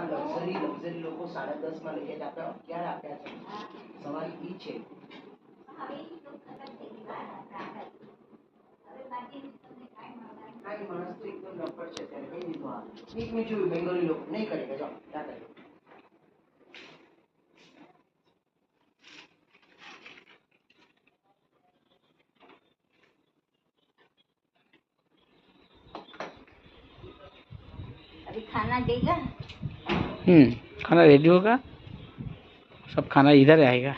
Luxury લોકો 10:30 માં લઈ જાય આપણે ક્યારે આપ્યા છે સવાલ ઈ છે કાંઈ માણસ તો એકદમ લપડ છે ત્યારે કઈ દીધું આ એક મેં જોયું બેંગોલી લોકો નહીં કરે જાઓ ત્યાં કરે खाना देगा। खाना रेडी होगा, सब खाना इधर आएगा।